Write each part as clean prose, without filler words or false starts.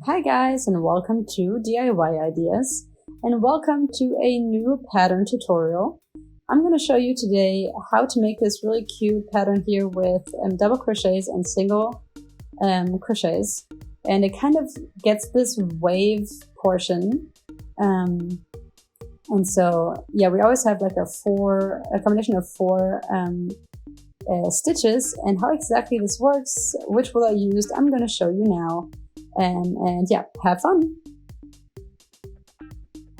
Hi guys, and welcome to DIY Ideas, and welcome to a new pattern tutorial. I'm going to show you today how to make this really cute pattern here with double crochets and single crochets, and it kind of gets this wave portion. And so yeah, we always have like a combination of four stitches, and how exactly this works, which will I use, I'm going to show you now. And yeah, have fun.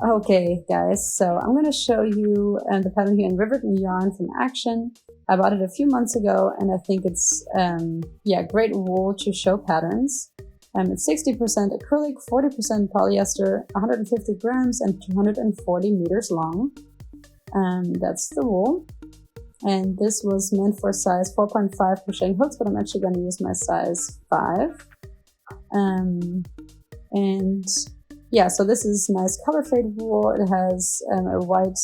Okay guys, so I'm going to show you the pattern here in Riveted Yarn from Action. I bought it a few months ago, and I think it's great wool to show patterns. It's 60% acrylic, 40% polyester, 150 grams, and 240 meters long. That's the wool. And this was meant for size 4.5 crocheting hooks, but I'm actually going to use my size 5. And yeah, so this is nice color faded wool. It has a white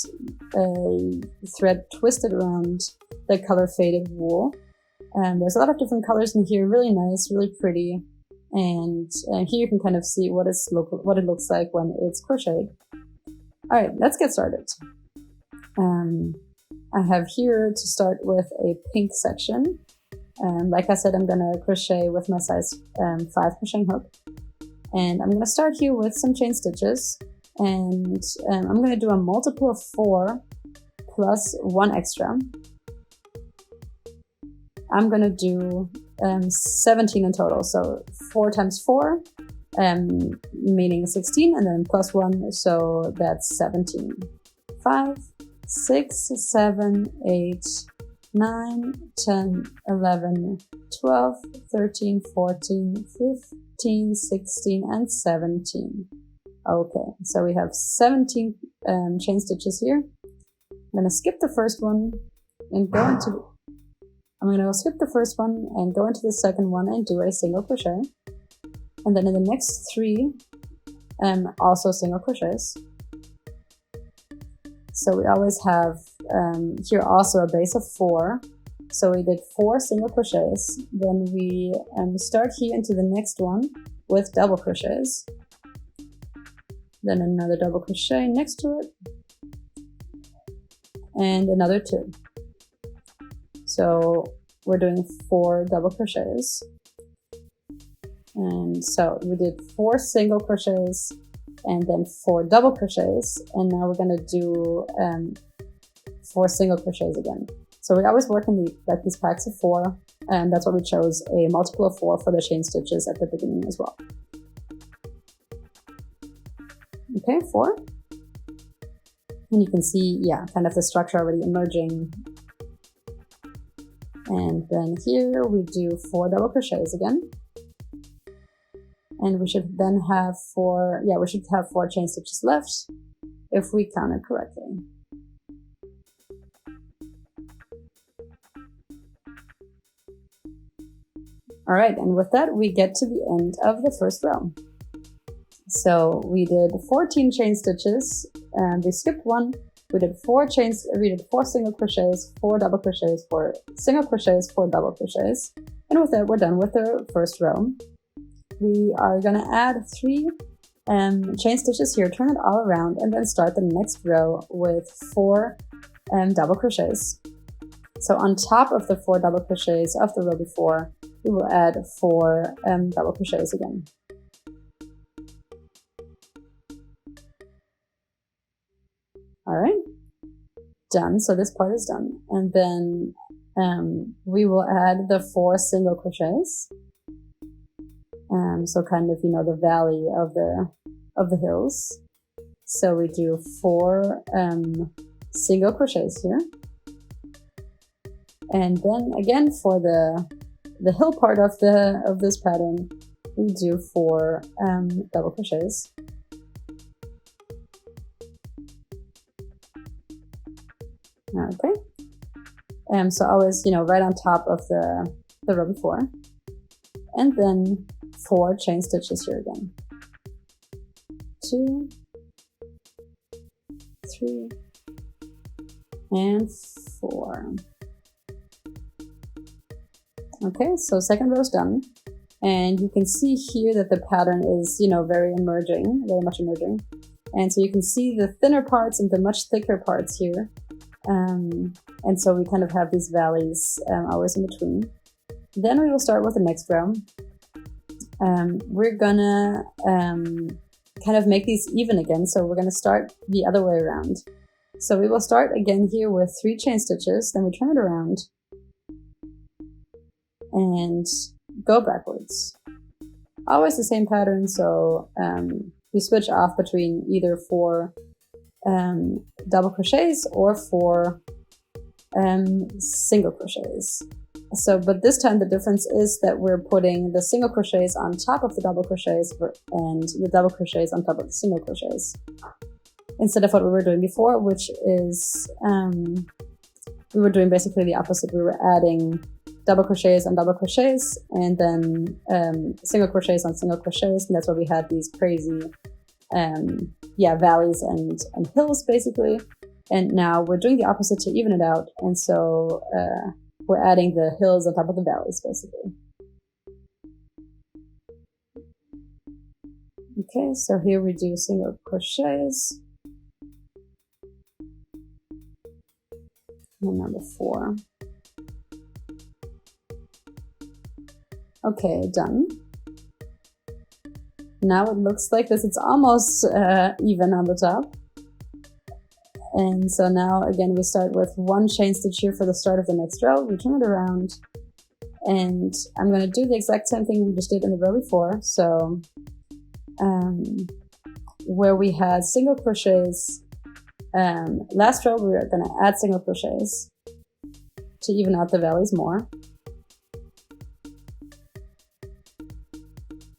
thread twisted around the color faded wool. There's a lot of different colors in here, really nice, really pretty. And here you can kind of see what it looks like when it's crocheted. All right, let's get started. I have here to start with a pink section. Like I said, I'm gonna crochet with my size 5 crocheting hook. And I'm gonna start here with some chain stitches. And I'm gonna do a multiple of 4 plus 1 extra. I'm gonna do 17 in total. So 4 times 4, meaning 16, and then plus 1, so that's 17. 5, 6, 7, 8, 9, 10, 11, 12, 13, 14, 15, 16, and 17. Okay, so we have 17 chain stitches here. I'm going to skip the first one and go into the second one and do a single crochet. And then in the next 3, also single crochets. So we always have here also a base of 4. So we did 4 single crochets. Then we start here into the next one with double crochets. Then another double crochet next to it. And another 2. So we're doing 4 double crochets. And so we did 4 single crochets and then 4 double crochets, and now we're going to do 4 single crochets again. So we always work in these packs of 4, and that's why we chose a multiple of 4 for the chain stitches at the beginning as well. Okay, 4. And you can see, yeah, kind of the structure already emerging. And then here we do 4 double crochets again. And we should then have 4 chain stitches left, if we counted correctly. All right, and with that, we get to the end of the first row. So we did 14 chain stitches, and we skipped 1. We did 4 single crochets, 4 double crochets, 4 single crochets, 4 double crochets. And with that, we're done with the first row. We are going to add 3 chain stitches here, turn it all around, and then start the next row with 4 double crochets. So on top of the 4 double crochets of the row before, we will add 4 double crochets again. All right, done. So this part is done. And then we will add the 4 single crochets. So kind of, the valley of the hills. So we do 4 single crochets here. And then again, for the hill part of this pattern, we do 4 double crochets. Okay. So always, right on top of the row before. And then 4 chain stitches here again. 2, 3, and 4. Okay, so second row is done. And you can see here that the pattern is, very much emerging. And so you can see the thinner parts and the much thicker parts here. And so we kind of have these valleys always in between. Then we will start with the next row. We're gonna kind of make these even again. So we're gonna start the other way around. So we will start again here with 3 chain stitches, then we turn it around and go backwards. Always the same pattern, so we switch off between either 4 double crochets or 4 single crochets. So, but this time the difference is that we're putting the single crochets on top of the double crochets and the double crochets on top of the single crochets, instead of what we were doing before, which is we were doing basically the opposite. We were adding double crochets on double crochets and then single crochets on single crochets, and that's why we had these crazy valleys and hills basically. And now we're doing the opposite to even it out, and so we're adding the hills on top of the valleys basically. Okay, so here we do single crochets. And number 4. Okay, done. Now it looks like this. It's almost even on the top. And so now again we start with 1 chain stitch here for the start of the next row. We turn it around, and I'm going to do the exact same thing we just did in the row before. So where we had single crochets last row, we are going to add single crochets to even out the valleys more.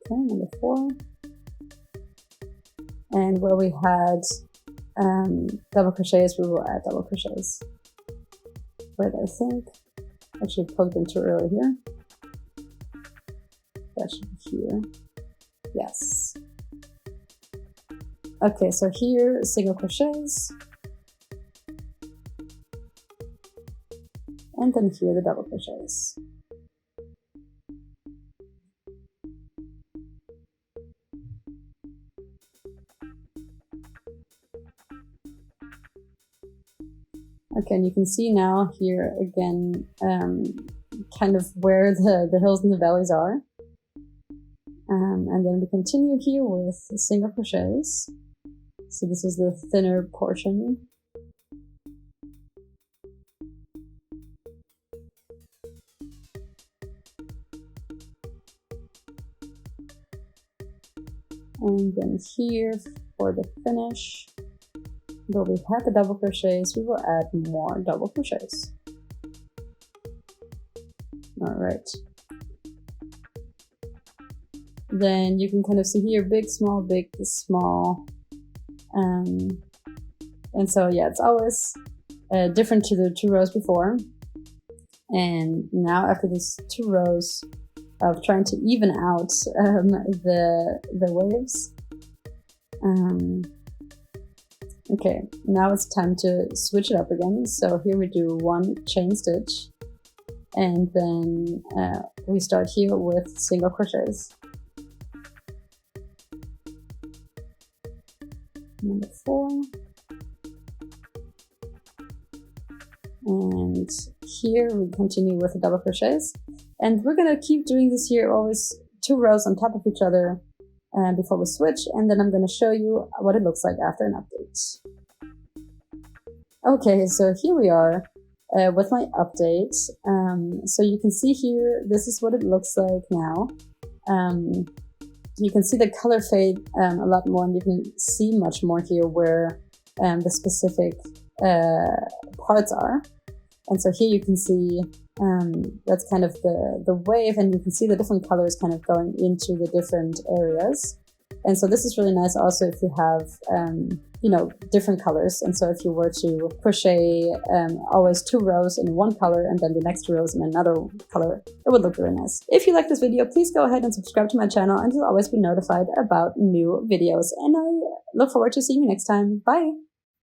Okay, number 4. And where we had double crochets, we will add double crochets. Wait, I think actually plugged in too early here. That should be here. Yes. Okay, so here single crochets, and then here the double crochets. Okay, and you can see now here again kind of where the hills and the valleys are. And then we continue here with single crochets. So this is the thinner portion. And then here for the finish, where we had the double crochets, we will add more double crochets. All right. Then you can kind of see here, big, small, big, small. And so, yeah, it's always different to the 2 rows before. And now after these 2 rows of trying to even out the waves, okay, now it's time to switch it up again. So here we do 1 chain stitch, and then we start here with single crochets. Number 4. And here we continue with the double crochets. And we're gonna keep doing this here, always 2 rows on top of each other before we switch, and then I'm going to show you what it looks like after an update. Okay, so here we are with my update. So you can see here, this is what it looks like now. You can see the color fade a lot more, and you can see much more here where the specific parts are. And so here you can see that's kind of the wave, and you can see the different colors kind of going into the different areas. And so this is really nice also if you have, you know, different colors. And so if you were to crochet always 2 rows in one color and then the next 2 rows in another color, it would look really nice. If you like this video, please go ahead and subscribe to my channel, and you'll always be notified about new videos. And I look forward to seeing you next time. Bye!